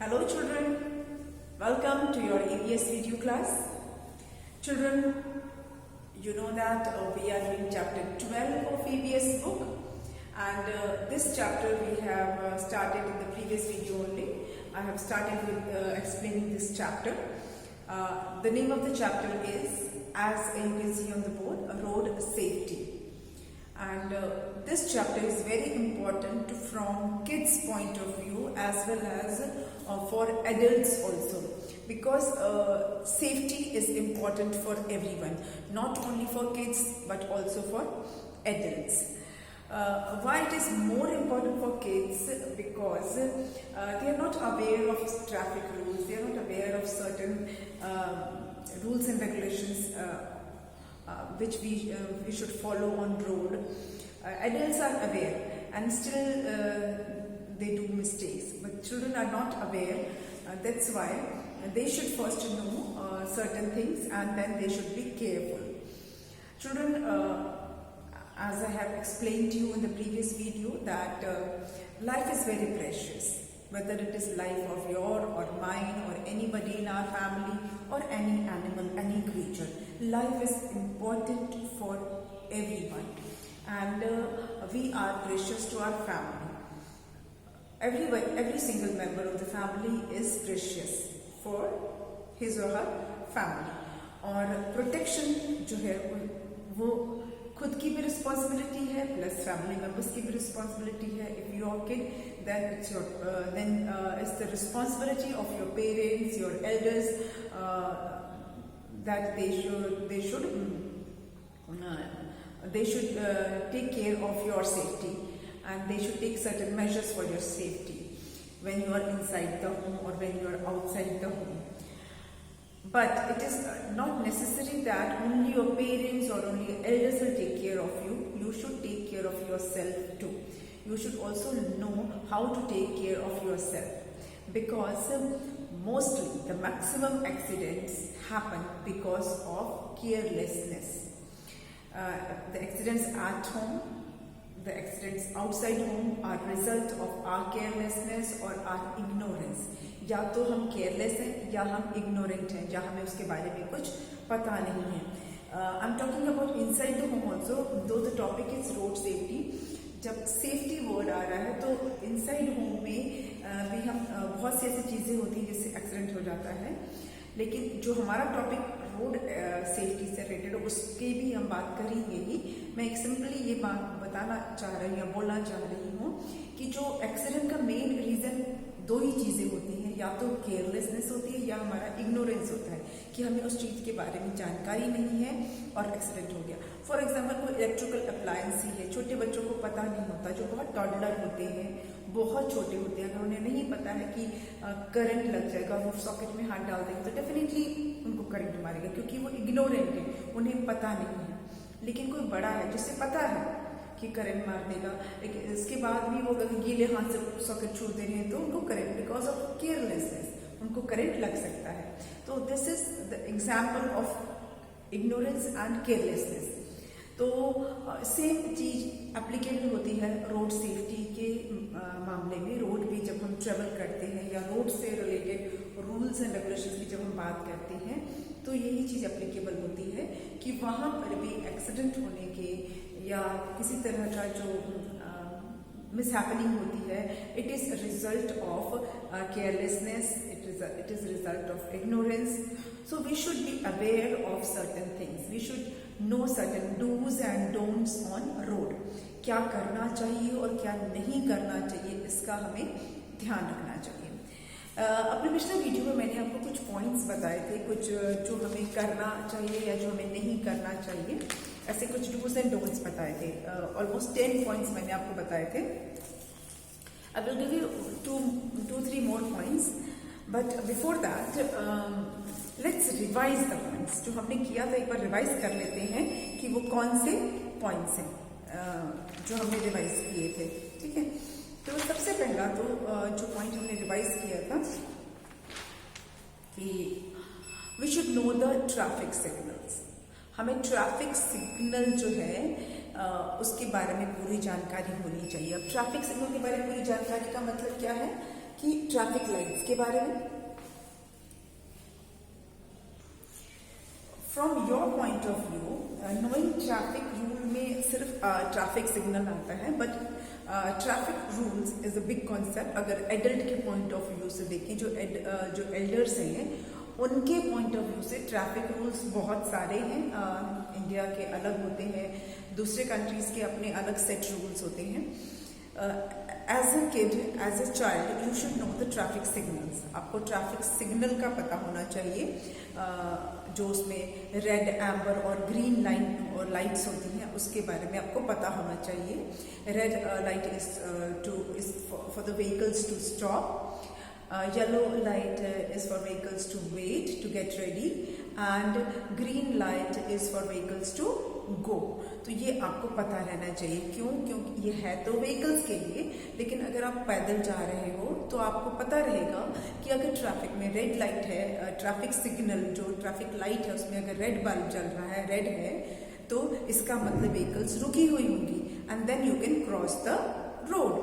Hello children, welcome to your EVS video class. Children, you know that we are doing chapter 12 of EVS book, and this chapter we have started in the previous video only. I have started with explaining this chapter. The name of the chapter is, as you can see on the board, road safety. And this chapter is very important from kids' point of view as well as for adults also, because safety is important for everyone, not only for kids but also for adults. Why it is more important for kids? Because they are not aware of traffic rules, they are not aware of certain rules and regulations which we should follow on road. Adults are aware and still they do mistakes, but children are not aware. That's why they should first know certain things and then they should be careful. Children, as I have explained to you in the previous video, that life is very precious. Whether it is life of your or mine or anybody in our family or any animal, any creature, life is important for everyone, and we are precious to our family. Every single member of the family is precious for his or her family. और protection जो है वो खुद की भी responsibility है plus family members की भी रिस्पॉन्सिबिलिटी है. If you are kid then it's the responsibility of your parents, your elders, that they should take care of your safety, and they should take certain measures for your safety when you are inside the home or when you are outside the home. But it is not necessary that only your parents or only your elders will take care of you. You should take care of yourself too. You should also know how to take care of yourself, because mostly the maximum accidents happen because of carelessness. The accidents at home, the accidents outside home are result of our carelessness or our ignorance. या तो हम careless हैं या हम ignorant हैं, या हमें उसके बारे में कुछ पता नहीं है. I am talking about inside the home also, though the topic is road safety. जब सेफ्टी वर्ड आ रहा है तो इनसाइड होम में भी हम बहुत सी ऐसी चीज़ें होती हैं जिससे एक्सीडेंट हो जाता है, लेकिन जो हमारा टॉपिक रोड सेफ्टी से रिलेटेड उसकी भी हम बात करेंगे ही. मैं एक सिंपली ये बात बताना चाह रही हूँ या बोलना चाह रही हूँ कि जो एक्सीडेंट का मेन रीज़न दो ही चीज़ें होती हैं, या तो केयरलेसनेस होती है या हमारा इग्नोरेंस होता है कि हमें उस चीज़ के बारे में जानकारी नहीं है और एक्सीडेंट हो गया. फॉर एग्जांपल कोई इलेक्ट्रिकल अप्लायंस ही है, छोटे बच्चों को पता नहीं होता, जो बहुत टॉडलर होते हैं, बहुत छोटे होते हैं, अगर उन्हें नहीं पता है कि करंट लग जाएगा, वो सॉकेट में हाथ डाल देंगे तो डेफिनेटली उनको करंट मारेगा, क्योंकि वो इग्नोरेंट है, उन्हें पता नहीं है. लेकिन कोई बड़ा है जिससे पता है कि करंट मार देगा, लेकिन इसके बाद भी वो अगर गीले हाथ से सॉकेट छू दे रहे हैं तो उनको करंट, बिकॉज ऑफ केयरलेसनेस, उनको करंट लग सकता है. तो this is the example of ignorance and carelessness. तो सेम चीज एप्लीकेबल होती है रोड सेफ्टी के मामले में. रोड भी जब हम ट्रेवल करते हैं या रोड से रिलेटेड रूल्स एंड रेगुलेशंस की जब हम बात करते हैं तो यही चीज एप्लीकेबल होती है कि वहां पर भी एक्सीडेंट होने के या किसी तरह का जो मिसहैपनिंग होती है, it is result of carelessness, it is result of ignorance. So we should be aware of certain things, we should know certain dos and don'ts on road. क्या करना चाहिए और क्या नहीं करना चाहिए, इसका हमें ध्यान रखना चाहिए. अपने पिछले वीडियो में मैंने आपको कुछ पॉइंट्स बताए थे, कुछ जो हमें करना चाहिए या जो हमें नहीं करना चाहिए, ऐसे कुछ डूज एंड डोंट्स बताए थे. ऑलमोस्ट 10 पॉइंट्स मैंने आपको बताए थे. I will give you 2-3 more points, but before that let's revise the points. जो हमने किया था एक बार रिवाइज कर लेते हैं कि वो कौन से पॉइंट्स हैं जो हमने रिवाइज किए थे. ठीक है, तो सबसे पहला तो जो पॉइंट हमने रिवाइज किया था कि we should know the traffic signals. हमें ट्रैफिक सिग्नल जो है उसके बारे में पूरी जानकारी होनी चाहिए. अब ट्रैफिक सिग्नल के बारे में पूरी जानकारी का मतलब क्या है कि ट्रैफिक लाइट्स के बारे में। From your point of view, knowing traffic rule में सिर्फ ट्रैफिक सिग्नल आता है, but traffic rules is a big concept. अगर एडल्ट के पॉइंट ऑफ व्यू से देखें, जो एल्डर्स हैं उनके पॉइंट ऑफ व्यू से ट्रैफिक रूल्स बहुत सारे हैं। इंडिया के अलग होते हैं, दूसरे कंट्रीज के अपने अलग सेट रूल्स होते हैं। As a kid, as a child, you should know the traffic signals. आपको ट्रैफिक सिग्नल का पता होना चाहिए, जो उसमें रेड, एम्बर और ग्रीन लाइन और लाइट्स होती हैं उसके बारे में आपको पता होना चाहिए। Red light is for the vehicles to stop, yellow light is for vehicles to wait to get ready, and green light is for vehicles to go। तो ये आपको पता रहना चाहिए। क्यों? क्योंकि ये है तो व्हीकल्स के लिए, लेकिन अगर आप पैदल जा रहे हो तो आपको पता रहेगा कि अगर ट्रैफिक में रेड लाइट है, ट्रैफिक सिग्नल जो ट्रैफिक लाइट है उसमें अगर रेड बल्ब जल रहा है, रेड है, तो इसका मतलब व्हीकल्स रुकी हुई होंगी, and then you can cross the road.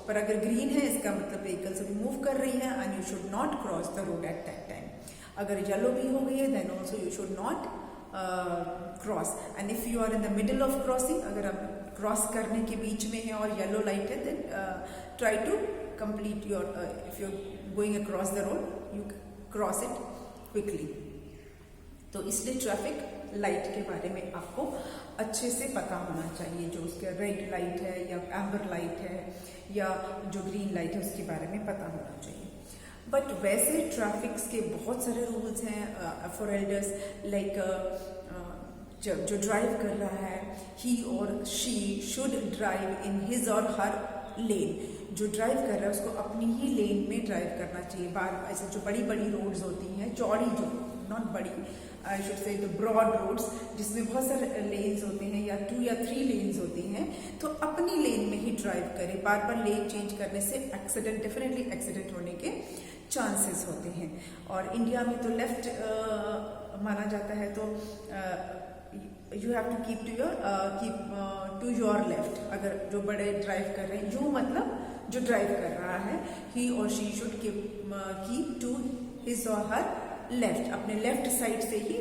पर अगर ग्रीन है इसका मतलब व्हीकल्स अभी मूव कर रही है, and you should not cross the road at that time. अगर येलो भी हो गई है then also you should not cross. And if you are in the middle of crossing, अगर आप क्रॉस करने के बीच में है और येलो लाइट है, then try to complete your, if you are going across the road you cross it quickly. तो इसलिए ट्रैफिक लाइट के बारे में आपको अच्छे से पता होना चाहिए, जो उसके रेड लाइट है या एम्बर लाइट है या जो ग्रीन लाइट है उसके बारे में पता होना चाहिए। बट वैसे ट्रैफिक्स के बहुत सारे रूल्स हैं फॉर एल्डर्स, लाइक जो ड्राइव कर रहा है, ही और she should drive in his और हर लेन। जो ड्राइव कर रहा है उसको अपनी ही लेन में ड्राइव करना चाहिए। बार ऐसे जो बड़ी बड़ी रोड्स होती हैं, चौड़ी, जो नॉट बड़ी, I should say broad roads जिसमें बहुत सारे लेन्स होते हैं या 2 या 3 लेन्स होती हैं, तो अपनी लेन में ही ड्राइव करें। बार बार लेन चेंज करने से एक्सीडेंट, डेफिनेटली एक्सीडेंट होने के चांसेस होते हैं। और इंडिया में तो लेफ्ट माना जाता है, तो you have to keep to your left. अगर जो बड़े ड्राइव कर रहे हैं, यू मतलब जो ड्राइव कर रहा है, ही और she should keep to his और हर लेफ्ट, अपने लेफ्ट साइड से ही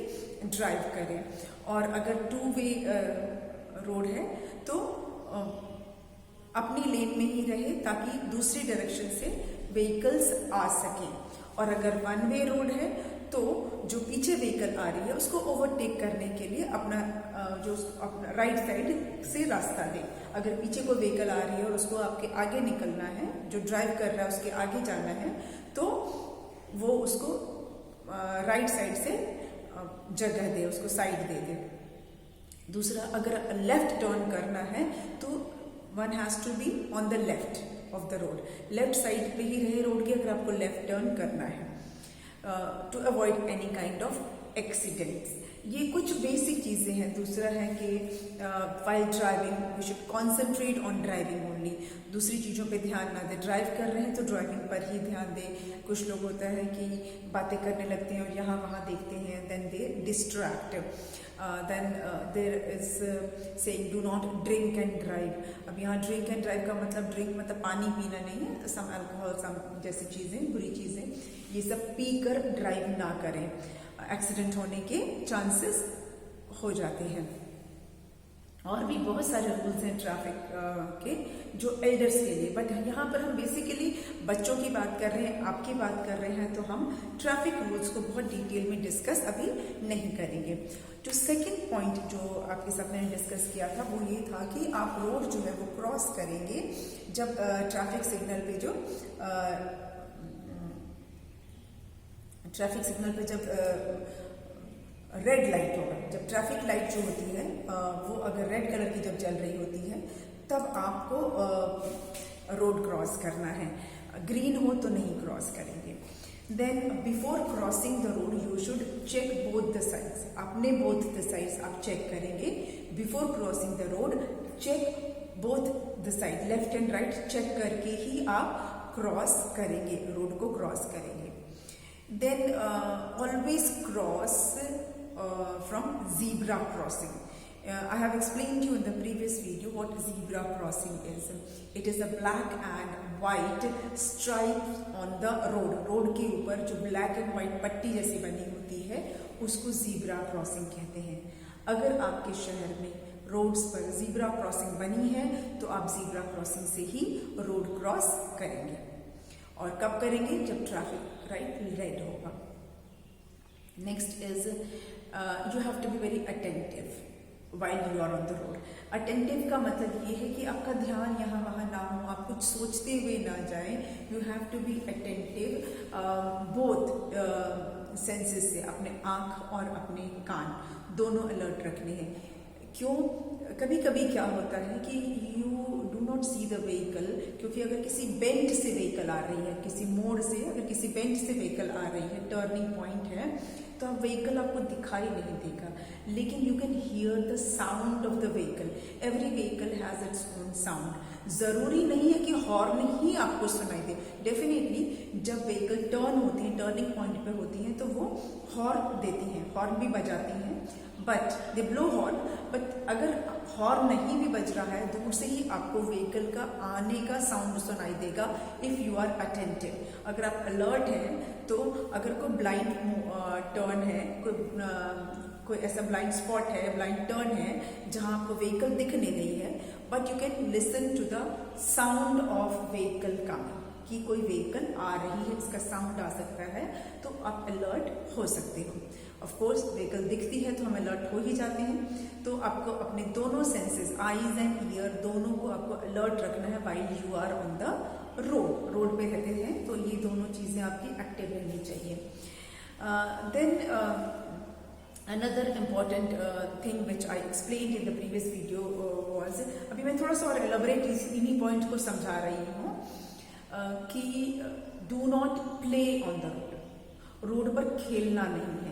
ड्राइव करें। और अगर 2 वे रोड है तो अपनी लेन में ही रहे ताकि दूसरी डायरेक्शन से व्हीकल्स आ सकें। और अगर 1 वे रोड है तो जो पीछे व्हीकल आ रही है उसको ओवरटेक करने के लिए अपना राइट साइड से रास्ता दे। अगर पीछे कोई व्हीकल आ रही है और उसको आपके आगे निकलना है, जो ड्राइव कर रहा है उसके आगे जाना है, तो वो उसको राइट साइड से जगह दे, उसको साइड दे दे। दूसरा, अगर लेफ्ट टर्न करना है तो one has to be on the left of the road, left side पे ही रहे रोड के अगर आपको लेफ्ट टर्न करना है, to avoid any kind of accidents. ये कुछ बेसिक चीजें हैं। दूसरा है कि while driving we should concentrate on driving only, दूसरी चीज़ों पे ध्यान ना दें। ड्राइव कर रहे हैं तो ड्राइविंग पर ही ध्यान दें। कुछ लोग होता है कि बातें करने लगते हैं और यहाँ वहाँ देखते हैं, then they distract. Then there is saying do not drink and drive. अब यहाँ ड्रिंक एंड ड्राइव का मतलब, ड्रिंक मतलब पानी पीना नहीं है, सम अल्कोहल, सम जैसी चीज़ें, बुरी चीज़ें, ये सब पी कर ड्राइव ना करें, एक्सीडेंट होने के चांसेस हो जाते हैं। और भी बहुत सारे रूल्स हैं ट्रैफिक के जो एल्डर्स के लिए, बट यहाँ पर हम बेसिकली बच्चों की बात कर रहे हैं, आपकी बात कर रहे हैं, तो हम ट्रैफिक रूल्स को बहुत डिटेल में डिस्कस अभी नहीं करेंगे। जो सेकंड पॉइंट जो आपके साथ मैंने डिस्कस किया था वो ये था कि आप रोड जो है वो क्रॉस करेंगे जब ट्रैफिक सिग्नल पे, जो ट्रैफिक सिग्नल पे जब रेड लाइट होगा, जब ट्रैफिक लाइट जो होती है वो अगर रेड कलर की जब जल रही होती है तब आपको रोड क्रॉस करना है। ग्रीन हो तो नहीं क्रॉस करेंगे। Then before crossing the road you should check both the sides. आपने बोथ द साइड्स आप चेक करेंगे। Before crossing the road check both the side, left and right check करके ही आप क्रॉस करेंगे, रोड को क्रॉस करेंगे। Then always cross from zebra crossing. I have explained to you in the previous video what zebra crossing is. It is a black and white stripe on the road. Road के ऊपर जो black and white पट्टी जैसी बनी होती है उसको zebra crossing कहते हैं। अगर आपके शहर में रोड्स पर जीब्रा क्रॉसिंग बनी है तो आप जीब्रा क्रॉसिंग से ही रोड क्रॉस करेंगे। और कब करेंगे? जब ट्रैफिक लाइट रेड होगा। Next is you have to be very attentive while you are on the road. Attentive का मतलब ये है कि आपका ध्यान यहाँ वहाँ ना हो, आप कुछ सोचते हुए ना जाएं। You have to be attentive both senses से, अपने आँख और अपने कान दोनों अलर्ट रखने हैं। क्यों? कभी कभी क्या होता है कि you do not see the vehicle, क्योंकि अगर किसी बेंड से व्हीकल आ रही है, किसी मोड़ से अगर किसी बेंड से व्हीकल आ रही है, टर्निंग पॉइंट है, तो अब व्हीकल आपको दिखाई नहीं देगा, लेकिन you can hear the sound of the vehicle. Every vehicle has its own sound. जरूरी नहीं है कि हॉर्न ही आपको सुनाई दे। डेफिनेटली जब व्हीकल टर्न होती है, टर्निंग पॉइंट पे होती हैं, तो वो हॉर्न देती हैं, हॉर्न भी बजाती हैं, but they blow horn. But अगर हॉर्न नहीं भी बज रहा है, दूर से ही आपको व्हीकल का आने का साउंड सुनाई देगा इफ यू आर अटेंटिव। अगर आप अलर्ट हैं तो अगर कोई ब्लाइंड टर्न है, कोई ऐसा ब्लाइंड स्पॉट है, ब्लाइंड टर्न है जहां आपको व्हीकल दिख नहीं रही है, but you can listen to the sound of vehicle coming, कि कोई व्हीकल आ रही है, इसका साउंड आ सकता है, तो आप अलर्ट हो सकते हो। ऑफ कोर्स व्हीकल दिखती है तो हम अलर्ट हो ही जाते हैं। तो आपको अपने दोनों सेंसेस, आईज एंड ईयर, दोनों को आपको अलर्ट रखना है while you are on the road पे रहते हैं, तो ये दोनों चीजें आपकी एक्टिव रहनी चाहिए। Then another important thing which I explained in the previous video was, अभी मैं थोड़ा सा और एलाबोरेट इन्हीं पॉइंट को समझा रही हूँ कि do not play on the road पर खेलना नहीं है।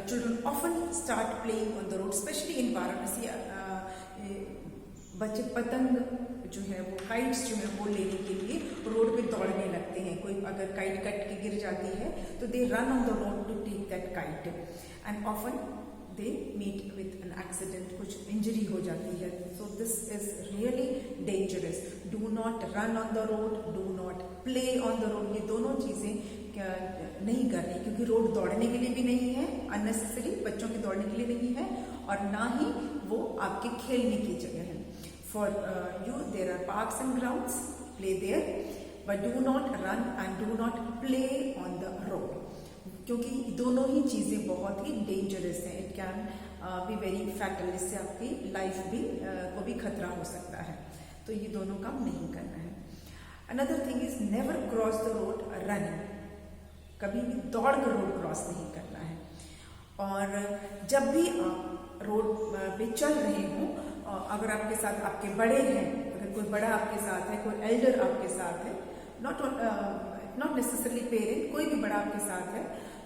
Children often start playing on the road, specially in Varanasi. बच्चे पतंग जो है वो काइट्स जो है वो लेने के लिए रोड पे दौड़ने लगते हैं। कोई अगर काइट कट के गिर जाती है तो they run on the road to take that kite, and often they meet with an accident, कुछ इंजरी हो जाती है। So this is really dangerous. Do not run on the road, do not play on the road. ये दोनों चीजें नहीं करनी, क्योंकि रोड दौड़ने के लिए भी नहीं है, अननेसेसरी बच्चों के दौड़ने के लिए नहीं है, और ना ही वो आपके खेलने की जगह है। For you, there are parks and grounds, play there, but do not run and do not play on the road, क्योंकि दोनों ही चीजें बहुत ही डेंजरस हैं। It can be very fatal, इससे आपकी लाइफ भी को भी खतरा हो सकता है, तो ये दोनों काम नहीं करना है। Another thing is never cross the road running, कभी भी दौड़ कर रोड क्रॉस नहीं करना है। और जब भी आप रोड पे चल रहे हो, अगर आपके साथ आपके बड़े हैं, अगर कोई बड़ा आपके साथ है, कोई एल्डर आपके साथ है, नॉट नेसेसरली पेरेंट, कोई भी बड़ा आपके साथ है,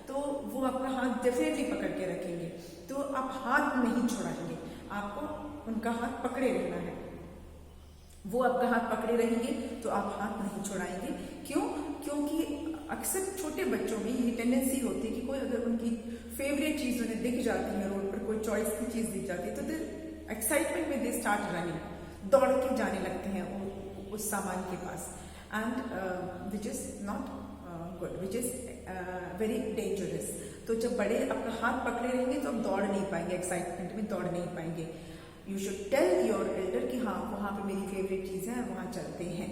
तो वो आपका हाथ डेफिनेटली पकड़ के रखेंगे, तो आप हाथ नहीं छोड़ाएंगे, आपको उनका हाथ पकड़े रहना है। वो आपका हाथ पकड़े रहेंगे तो आप हाथ नहीं छोड़ाएंगे। क्यों? क्योंकि अक्सर छोटे बच्चों में ये टेंडेंसी होती है कि कोई अगर उनकी फेवरेट चीज उन्हें दिख जाती है, रोड पर कोई चॉइस की चीज दिख जाती है, तो एक्साइटमेंट में दे स्टार्ट रनिंग, दौड़ के जाने लगते हैं उस सामान के पास, and which is not good, which is very dangerous. तो जब बड़े आपका हाथ पकड़े रहेंगे तो आप दौड़ नहीं पाएंगे, एक्साइटमेंट में दौड़ नहीं पाएंगे। You should tell your elder कि हाँ वहाँ पे मेरी फेवरेट चीज है, वहाँ चलते हैं,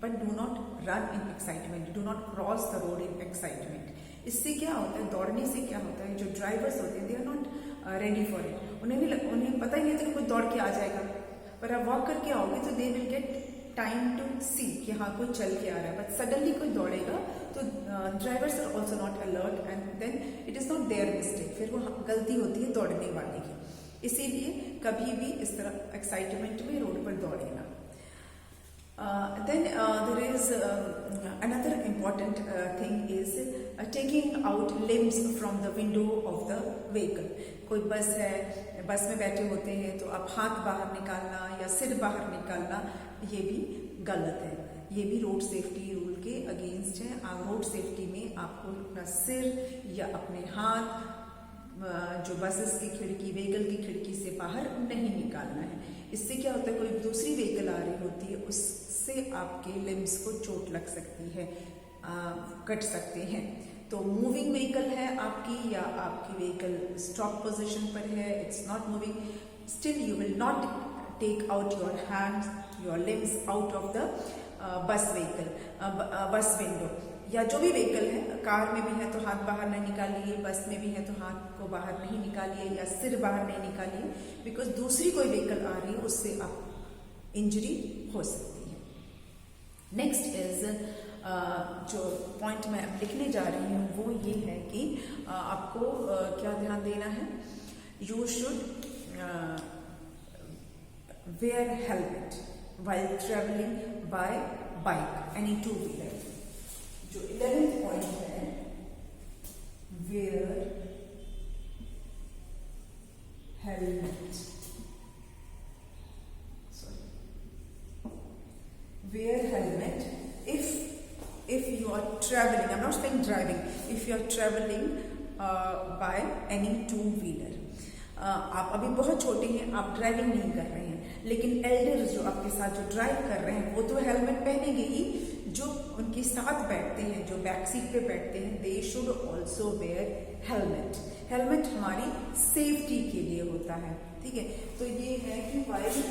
but do not run in excitement, do not cross the road in excitement. इससे क्या होता है, दौड़ने से क्या होता है, जो ड्राइवर्स होते हैं they are not ready for it, उन्हें पता ही नहीं था कि कोई दौड़ के आ जाएगा, पर आप वॉक करके आओगे तो they will get time to see कि हाँ कोई चल के आ रहा है, बट सडनली कोई दौड़ेगा तो drivers are also not alert, and then it is not their mistake, फिर वो गलती होती है दौड़ने वाले की। इसीलिए कभी भी इस तरह एक्साइटमेंट में रोड पर दौड़े ना। Then there is another important thing is taking out limbs from the window of the vehicle. कोई बस है, बस में बैठे होते हैं तो आप हाथ बाहर निकालना या सिर बाहर निकालना, ये भी गलत है, ये भी रोड सेफ्टी रूल के अगेंस्ट है। रोड सेफ्टी में आपको अपना सिर या अपने हाथ जो बसेस की खिड़की, व्हीकल की खिड़की से बाहर नहीं निकालना है। इससे क्या होता है, कोई दूसरी व्हीकल आ रही होती है, उससे आपके लिम्स को चोट लग सकती है, कट सकते हैं। तो मूविंग व्हीकल है आपकी, या आपकी व्हीकल स्टॉप पोजीशन पर है, it's not moving, still you will not take out your hands, your limbs out of the bus vehicle, bus window, या जो भी व्हीकल है। कार में भी है तो हाथ बाहर नहीं निकालिए, बस में भी है तो हाथ को बाहर नहीं निकालिए, या सिर बाहर नहीं निकालिए, बिकॉज दूसरी कोई व्हीकल आ रही है, उससे आप इंजरी हो सकती है। नेक्स्ट इज जो पॉइंट मैं अब लिखने जा रही हूँ वो ये है कि आपको क्या ध्यान देना है, you should wear helmet while traveling by bike, any two wheeler। जो 11th point है, wear helmet, wear helmet if you are traveling, I'm not saying driving, if you are traveling by any two wheeler। आप अभी बहुत छोटे हैं, आप driving नहीं कर रहे हैं, लेकिन एल्डर्स जो आपके साथ जो ड्राइव कर रहे हैं वो तो हेलमेट पहनेंगे ही। जो उनके साथ बैठते हैं, जो बैक सीट पे बैठते हैं, they should also where helmet. Helmet हमारी सेफ्टी के लिए होता है, ठीक है। तो ये है कि while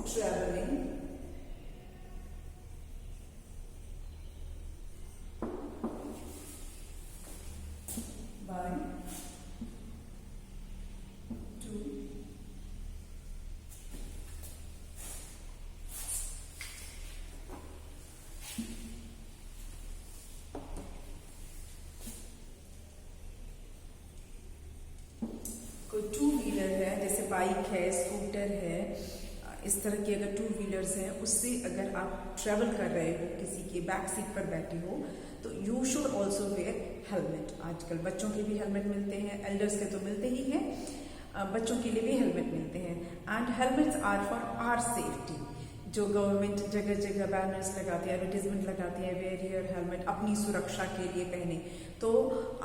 travelling by two wheeler है, जैसे बाइक है, स्कूटर है, इस तरह की अगर टू व्हीलर्स हैं, उससे अगर आप ट्रेवल कर रहे हो, किसी के बैक सीट पर बैठे हो, तो you should also where helmet. आजकल बच्चों के भी हेलमेट मिलते हैं, एल्डर्स के तो मिलते ही हैं, बच्चों के लिए भी हेलमेट मिलते हैं। And helmets are for our safety. जो गवर्नमेंट जगह जगह बैनर्स लगाती है, एडवर्टीजमेंट लगाती है, वेयर योर हेलमेट, अपनी सुरक्षा के लिए पहने, तो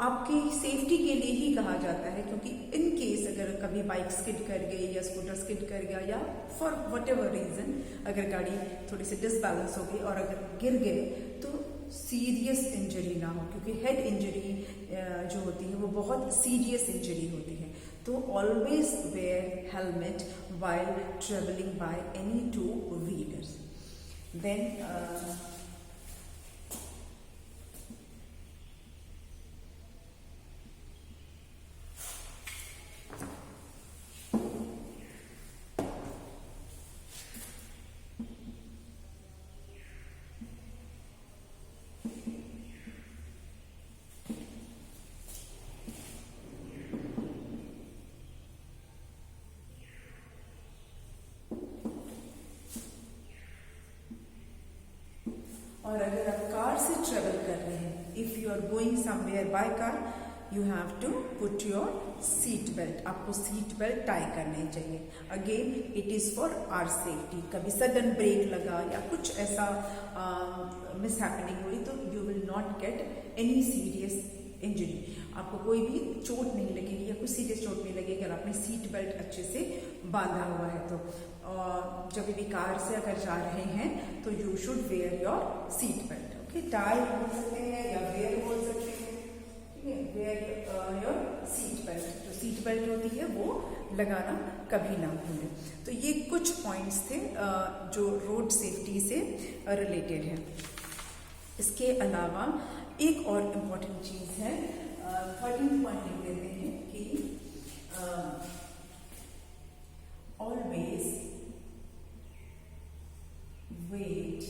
आपकी सेफ्टी के लिए ही कहा जाता है। क्योंकि इन केस अगर कभी बाइक स्किड कर गई या स्कूटर स्किड कर गया, या फॉर वट एवर रीजन अगर गाड़ी थोड़ी सी डिसबैलेंस हो गई और अगर गिर गए, तो सीरियस इंजरी ना हो, क्योंकि हेड इंजरी जो होती है वो बहुत सीरियस इंजरी होती है। तो always wear helmet while traveling by any two wheelers। Then और अगर आप कार से ट्रेवल कर रहे हैं, if you are going somewhere by car, you have to put your seat belt. आपको सीट बेल्ट टाई करनी चाहिए। Again it is for our safety. कभी सडन ब्रेक लगा या कुछ ऐसा मिस हैपनिंग हुई, तो you will not get any serious injury. आपको कोई भी चोट नहीं लगेगी या कुछ सीरियस चोट नहीं लगेगी अगर आपने सीट बेल्ट अच्छे से बांधा हुआ है तो। जब भी कार से अगर जा रहे हैं तो you should wear your seat belt. Okay, tie बोल सकते हैं या वेयर बोल सकते हैं, ठीक है। Wear your seat belt. जो सीट बेल्ट होती है वो लगाना कभी ना भूलें। तो ये कुछ पॉइंट्स थे जो रोड सेफ्टी से रिलेटेड है। इसके अलावा एक और इम्पॉर्टेंट चीज है, 13 पॉइंट लिख देते हैं कि always wait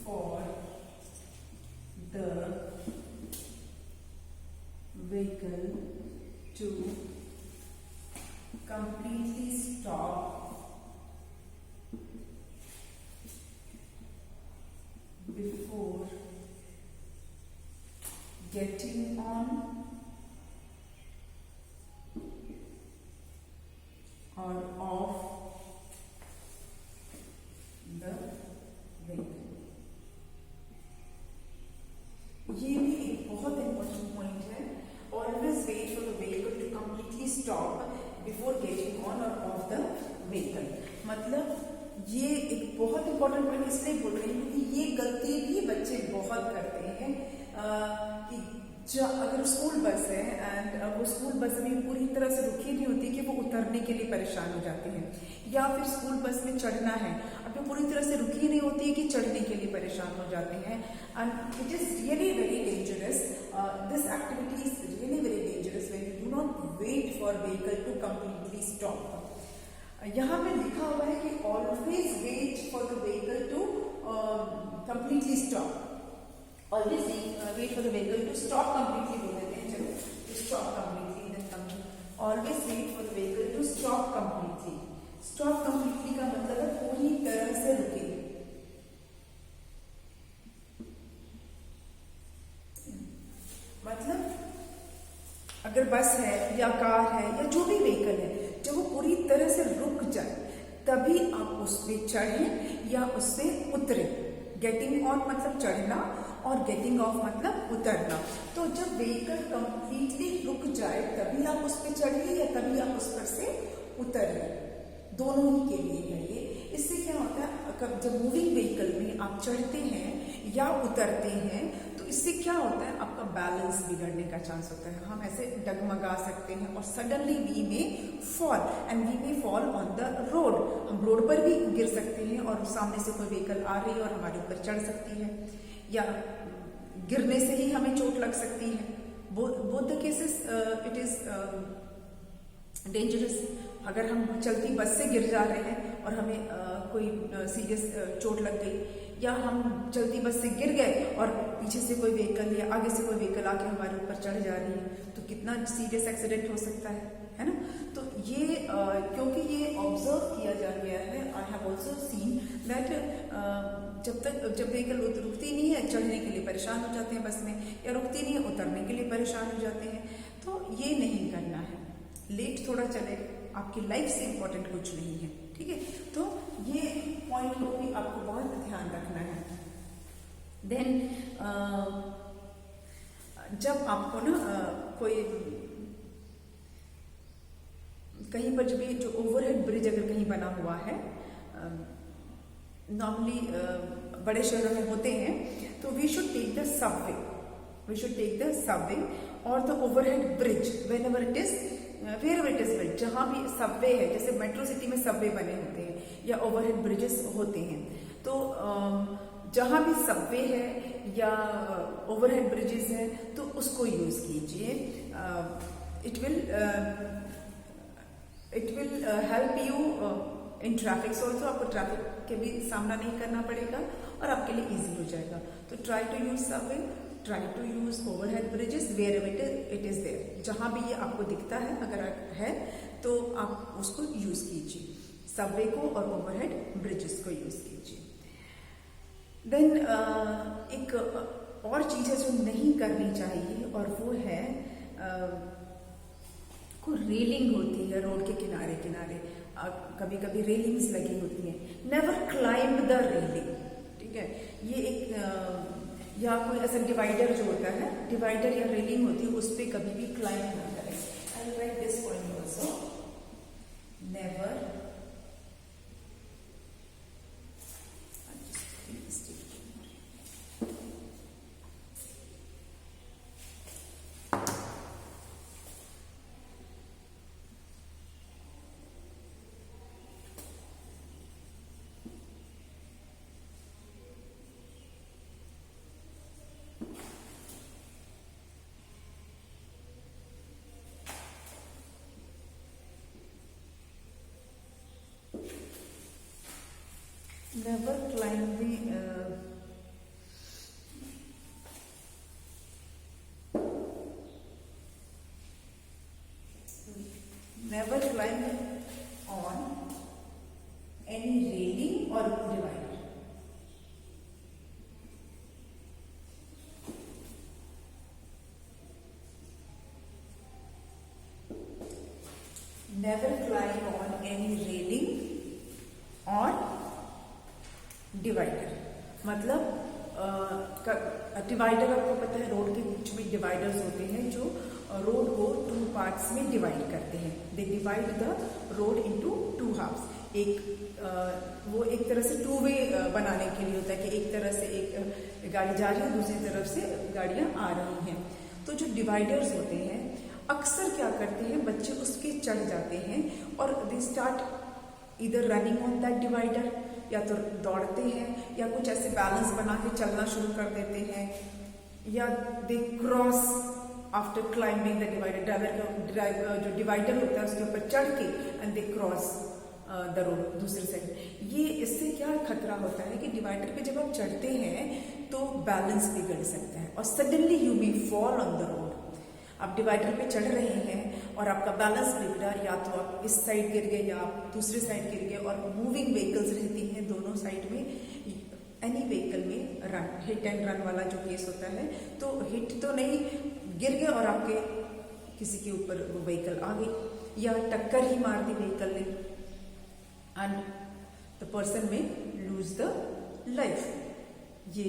for the vehicle to completely stop before getting on or off the vehicle। ये भी एक बहुत important stop before getting on or off the vehicle. मतलब ये एक बहुत इंपॉर्टेंट पॉइंट इसलिए बोल रही हूँ कि ये गलती भी बच्चे बहुत करते हैं कि अगर स्कूल बस है एंड वो स्कूल बस में पूरी तरह से रुकी नहीं होती कि वो उतरने के लिए परेशान हो जाते हैं, या फिर स्कूल बस में चढ़ना है अब वो पूरी तरह से रुकी नहीं होती है कि चढ़ने के लिए परेशान हो जाते हैं. And it is really very dangerous. This activity is really very dangerous when you do not wait for vehicle to completely stop. यहाँ पे लिखा हुआ है कि always wait for the vehicle to completely stop. Always wait for the vehicle to stop completely बोल देते हैं, चलो to stop completely then come. Always wait for the vehicle to stop completely. Stop completely का मतलब है पूरी तरह से रुके. मतलब अगर बस है या कार है या जो भी व्हीकल है, जब वो पूरी तरह से रुक जाए तभी आप उस पे चढ़ें या उससे उतरें. गेटिंग ऑन मतलब चढ़ना और गेटिंग ऑफ मतलब उतरना. तो जब व्हीकल कंप्लीटली रुक जाए तभी आप उस पर चढ़िए या तभी आप उस पर से उतरिए, दोनों ही के लिए है ये. इससे क्या होता है, जब मूविंग व्हीकल में आप चढ़ते हैं या उतरते हैं तो इससे क्या होता है, आपका बैलेंस बिगड़ने का चांस होता है. हम ऐसे डगमगा सकते हैं और सडनली वी में फॉल एंड वी में फॉल ऑन द रोड. हम रोड पर भी गिर सकते हैं और सामने से कोई व्हीकल आ रही है और हमारे ऊपर चढ़ सकती है, या गिरने से ही हमें चोट लग सकती है. Both the cases it is dangerous. अगर हम चलती बस से गिर जा रहे हैं और हमें कोई सीरियस चोट लग गई, या हम चलती बस से गिर गए और पीछे से कोई व्हीकल या आगे से कोई व्हीकल आके हमारे ऊपर चढ़ जा रही है, तो कितना सीरियस एक्सीडेंट हो सकता है ना. तो ये क्योंकि ये ऑब्जर्व किया जा गया है, I have also seen that जब व्हीकल रुकती नहीं है, चढ़ने के लिए परेशान हो जाते हैं बस में, या रुकती नहीं है, उतरने के लिए परेशान हो जाते हैं. तो ये नहीं करना है. लेट थोड़ा चले, आपकी लाइफ से इम्पोर्टेंट कुछ नहीं है, ठीक है. तो ये पॉइंट को भी आपको बहुत ध्यान रखना है. देन जब आपको ना कोई कहीं पर जब जो ओवरहेड ब्रिज अगर कहीं बना हुआ है, नॉर्मली बड़े शहरों में होते हैं, तो we should take the subway. We should take the subway और the overhead bridge whenever it is where it is built. जहां भी सबवे है, जैसे मेट्रो सिटी में सबवे बने होते हैं या ओवरहेड ब्रिजेस होते हैं, तो जहां भी सबवे है या ओवरहेड ब्रिजेस है तो उसको यूज कीजिए. It will help you in traffic also. आपको ट्रैफिक के भी सामना नहीं करना पड़ेगा और आपके लिए इजी हो जाएगा. तो try to use subway, try to use overhead bridges where it is there. जहां भी ये आपको दिखता है, अगर है तो आप उसको यूज कीजिए, सबवे को और ओवरहेड ब्रिजेस को यूज कीजिए. देन एक और चीज है जो नहीं करनी चाहिए, और वो है को रेलिंग होती है रोड के किनारे किनारे. कभी कभी रेलिंग्स लगी होती हैं. नेवर क्लाइंब द रेलिंग, ठीक है. ये एक या कोई ऐसा डिवाइडर जो होता है, डिवाइडर या रेलिंग होती है, उस पर कभी भी क्लाइंब ना करें. I write this point also. Never never climb the never climb on any railing or divider. Never climb on any railing or divider. मतलब डिवाइडर आपको पता है, रोड के बीच में डिवाइडर्स होते हैं जो रोड को 2 पार्ट्स में डिवाइड करते हैं। They divide the road into 2 halves. वो एक तरह से 2 वे बनाने के लिए होता है कि एक तरह से एक गाड़ी जा रही है, दूसरी तरफ से गाड़ियां आ रही हैं। तो जो डिवाइडर्स होते हैं अक्सर क्या करते हैं, बच्चे उसके चढ़ जाते हैं और दे स्टार्ट इधर रनिंग ऑन दैट डिवाइडर, या तो दौड़ते हैं या कुछ ऐसे बैलेंस बना के चलना शुरू कर देते हैं, या they cross after climbing the divider. जो डिवाइडर होता है उसके ऊपर चढ़ के and they cross the road दूसरी साइड। ये इससे क्या खतरा होता है कि डिवाइडर पे जब आप चढ़ते हैं तो बैलेंस बिगड़ सकता है और suddenly you may fall on the road. आप डिवाइडर पे चढ़ रहे हैं और आपका बैलेंस बिगड़ा, या तो आप इस साइड गिर गए या आप दूसरी साइड गिर गए। और मूविंग व्हीकल्स रहती हैं दोनों साइड में, एनी व्हीकल में रन हिट एंड रन वाला जो केस होता है, तो हिट तो नहीं, गिर गए और आपके किसी के ऊपर वो व्हीकल आ गई या टक्कर ही मार दी व्हीकल ने, एंड द पर्सन में लूज द लाइफ। ये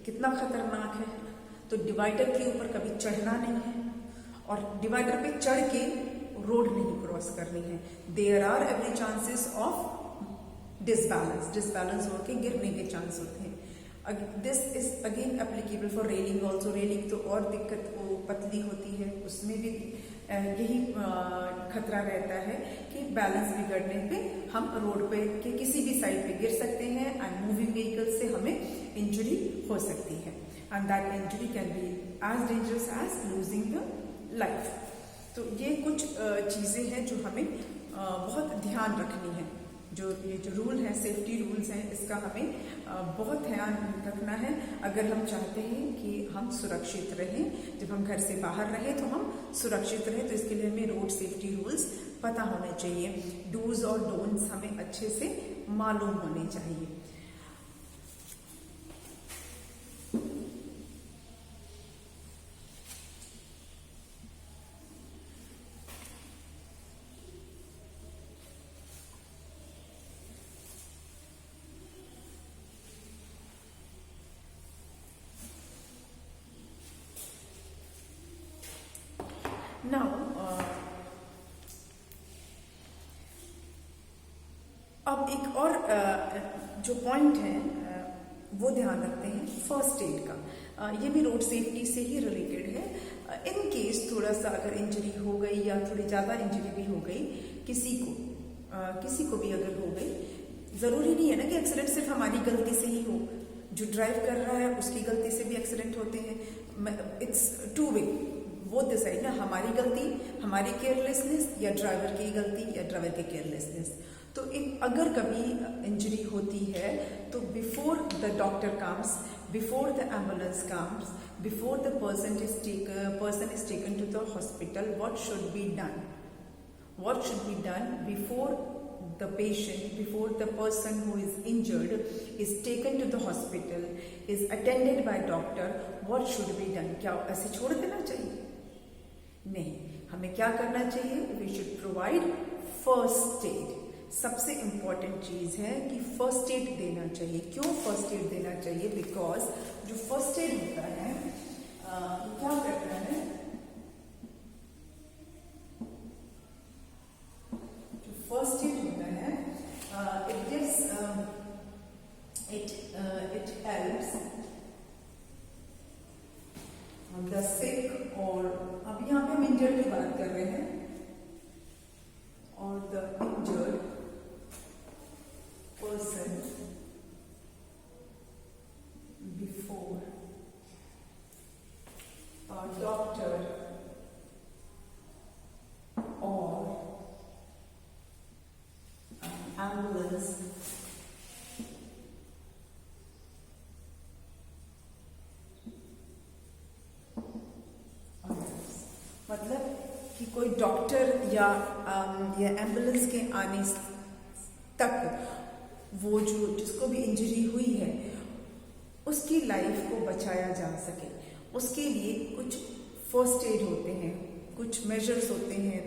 कितना खतरनाक है। तो डिवाइडर के ऊपर कभी चढ़ना नहीं है और डिवाइडर पे चढ़ के रोड नहीं क्रॉस करनी है। There are every chances of disbalance होके गिरने के चांस होते हैं। This is again applicable for railing also. Railing तो और दिक्कत, वो पतली होती है, उसमें भी यही खतरा रहता है कि बैलेंस बिगड़ने पे हम रोड पे के किसी भी साइड पे गिर सकते हैं एंड मूविंग व्हीकल से हमें इंजरी हो सकती है, and that injury can be as dangerous as losing the life. तो ये कुछ चीजें हैं जो हमें बहुत ध्यान रखनी है। ये जो रूल है, सेफ्टी रूल्स हैं, इसका हमें बहुत ध्यान रखना है अगर हम चाहते हैं कि हम सुरक्षित रहें। जब हम घर से बाहर रहें तो हम सुरक्षित रहें, तो इसके लिए हमें रोड सेफ्टी रूल्स पता होने चाहिए। डूज और डोंट्स हमें अच्छे से मालूम होने चाहिए। नाउ अब एक और जो पॉइंट है वो ध्यान रखते हैं फर्स्ट एड का। ये भी रोड सेफ्टी से ही रिलेटेड है। इन केस थोड़ा सा अगर इंजरी हो गई या थोड़ी ज्यादा इंजरी भी हो गई किसी को भी अगर हो गई, जरूरी नहीं है ना कि एक्सीडेंट सिर्फ हमारी गलती से ही हो। जो ड्राइव कर रहा है उसकी गलती से भी एक्सीडेंट होते हैं। इट्स 2 वे, वो द साइड ना, हमारी गलती, हमारी केयरलेसनेस, या ड्राइवर की गलती या ड्राइवर की केयरलेसनेस। तो अगर कभी इंजरी होती है तो before the doctor comes, before the ambulance comes, before the person is taken to the hospital, what should be done? What should be done before the patient, before the person who is injured is taken to the hospital, is attended by doctor? What should be done? क्या ऐसे छोड़ देना चाहिए? नहीं, हमें क्या करना चाहिए? We should provide first aid. सबसे इम्पॉर्टेंट चीज है कि फर्स्ट एड देना चाहिए। क्यों फर्स्ट एड देना चाहिए? बिकॉज जो फर्स्ट एड होता है क्या करता है, फर्स्ट एड होता है, it gives it helps the sick, और अब यहाँ पे हम इंजर्ड की बात कर रहे हैं, और the injured person before doctor और ambulance मतलब कि कोई डॉक्टर या एम्बुलेंस के आने तक वो जो जिसको भी इंजरी हुई है उसकी लाइफ को बचाया जा सके, उसके लिए कुछ फर्स्ट एड होते हैं, कुछ मेजर्स होते हैं,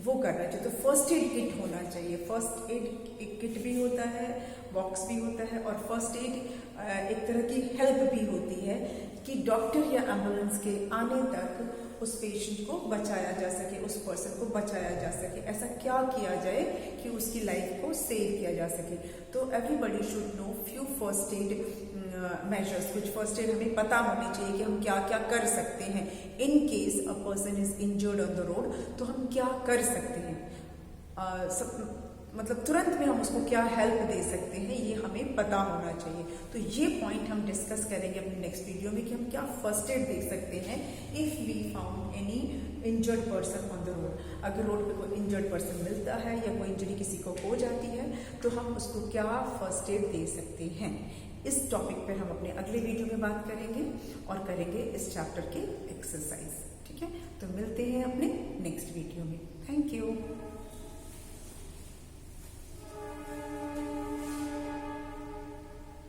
वो करना चाहिए। तो फर्स्ट एड किट होना चाहिए। फर्स्ट एड एक किट भी होता है, बॉक्स भी होता है, और फर्स्ट एड एक तरह की हेल्प भी होती है कि डॉक्टर या एम्बुलेंस के आने तक उस पेशेंट को बचाया जा सके, उस पर्सन को बचाया जा सके। ऐसा क्या किया जाए कि उसकी लाइफ को सेव किया जा सके। तो everybody should know few first aid measures, कुछ फर्स्ट एड हमें पता होनी चाहिए कि हम क्या क्या कर सकते हैं। In case a person is injured on the road, तो हम क्या कर सकते हैं, मतलब तुरंत में हम उसको क्या हेल्प दे सकते हैं, ये हमें पता होना चाहिए। तो ये पॉइंट हम डिस्कस करेंगे अपने नेक्स्ट वीडियो में कि हम क्या फर्स्ट एड दे सकते हैं if we found any injured person on the road. अगर रोड पे कोई इंजर्ड पर्सन मिलता है या कोई इंजरी किसी को हो जाती है, तो हम उसको क्या फर्स्ट एड दे सकते हैं। इस टॉपिक पर हम अपने अगले वीडियो में बात करेंगे और करेंगे इस चैप्टर के एक्सरसाइज। ठीक है, तो मिलते हैं अपने नेक्स्ट वीडियो में। Thank you.